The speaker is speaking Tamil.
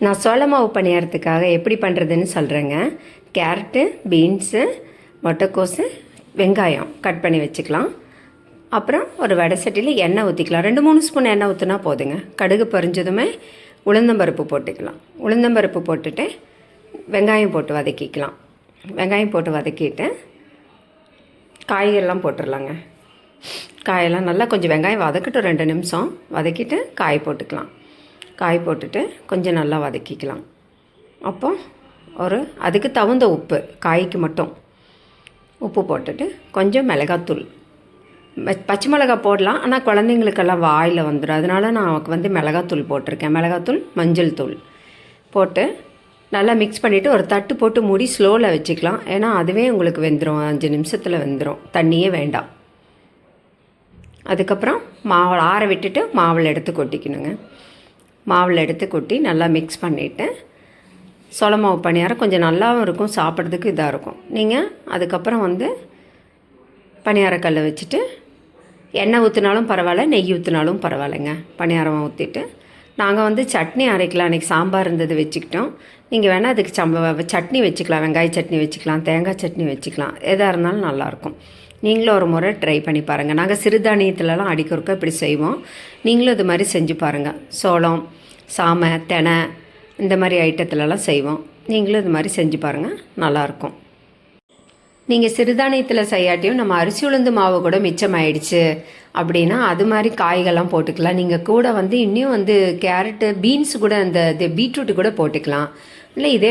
நான் சோள மாவு பணியாரத்துக்காக எப்படி பண்ணுறதுன்னு சொல்கிறேங்க. கேரட்டு, பீன்ஸு, முட்டைக்கோஸு, வெங்காயம் கட் பண்ணி வச்சுக்கலாம். அப்புறம் ஒரு வடை சட்டியில் எண்ணெய் ஊற்றிக்கலாம். 2-3 ஸ்பூன் எண்ணெய் ஊற்றினா போதுங்க. கடுகு பொரிஞ்சதுமே உளுந்தம்பருப்பு போட்டுக்கலாம். உளுந்தம்பருப்பு போட்டுட்டு வெங்காயம் போட்டு வதக்கிக்கலாம். வெங்காயம் போட்டு வதக்கிட்டு காய்கறிலாம் போட்டுடலாங்க. காயெல்லாம் நல்லா கொஞ்சம் வெங்காயம் வதக்கட்டும், 2 நிமிஷம் வதக்கிட்டு காய் போட்டுக்கலாம். காய் போட்டுட்டு கொஞ்சம் நல்லா வதக்கிக்கலாம். அப்போ அதுக்கு தகுந்த உப்பு, காய்க்கு மட்டும் உப்பு போட்டுட்டு கொஞ்சம் மிளகாத்தூள், பச்சை மிளகாய் போடலாம், ஆனால் குழந்தைங்களுக்கெல்லாம் வாயில் வந்துடும், அதனால் நான் மிளகாத்தூள் போட்டிருக்கேன். மிளகாத்தூள், மஞ்சள் தூள் போட்டு நல்லா மிக்ஸ் பண்ணிவிட்டு ஒரு தட்டு போட்டு மூடி ஸ்லோவில் வச்சுக்கலாம். ஏன்னா அதுவே உங்களுக்கு வெந்துடும், 5 நிமிஷத்தில் வெந்துடும், தண்ணியே வேண்டாம். அதுக்கப்புறம் மாவில் ஆற விட்டுட்டு மாவில் எடுத்து கொட்டிக்கணுங்க. மாவில் எடுத்து கொட்டி நல்லா மிக்ஸ் பண்ணிவிட்டு சோள மாவு பணியாரம் கொஞ்சம் நல்லாவும் இருக்கும், சாப்பிட்றதுக்கு இதாக இருக்கும். நீங்கள் அதுக்கப்புறம் பணியாரக்கல்லை வச்சுட்டு எண்ணெய் ஊற்றினாலும் பரவாயில்ல, நெய் ஊற்றினாலும் பரவாயில்லைங்க. பணியாரம் ஊற்றிட்டு நாங்கள் சட்னி அரைக்கலாம். அன்றைக்கி சாம்பார் இருந்தது வச்சுக்கிட்டோம். நீங்கள் வேணால் அதுக்கு சட்னி வச்சுக்கலாம், வெங்காய சட்னி வச்சுக்கலாம், தேங்காய் சட்னி வச்சுக்கலாம், எதாக இருந்தாலும் நல்லாயிருக்கும். நீங்களும் ஒரு முறை ட்ரை பண்ணி பாருங்கள். நாங்கள் சிறுதானியத்துலலாம் அடிக்கிறக்க இப்படி செய்வோம். நீங்களும் இது மாதிரி செஞ்சு பாருங்கள். சோளம், சாமை, தெனை இந்த மாதிரி ஐட்டத்துலலாம் செய்வோம். நீங்களும் இது மாதிரி செஞ்சு பாருங்கள், நல்லாயிருக்கும். நீங்கள் சிறுதானியத்தில் செய்யாட்டியும் நம்ம அரிசி உளுந்து மாவு கூட மிச்சமாயிடுச்சு அப்படின்னா அது மாதிரி காய்கள்லாம் போட்டுக்கலாம். நீங்கள் கூட இன்னும் கேரட்டு, பீன்ஸ் கூட அந்த பீட்ரூட்டு கூட போட்டுக்கலாம். இல்லை இதே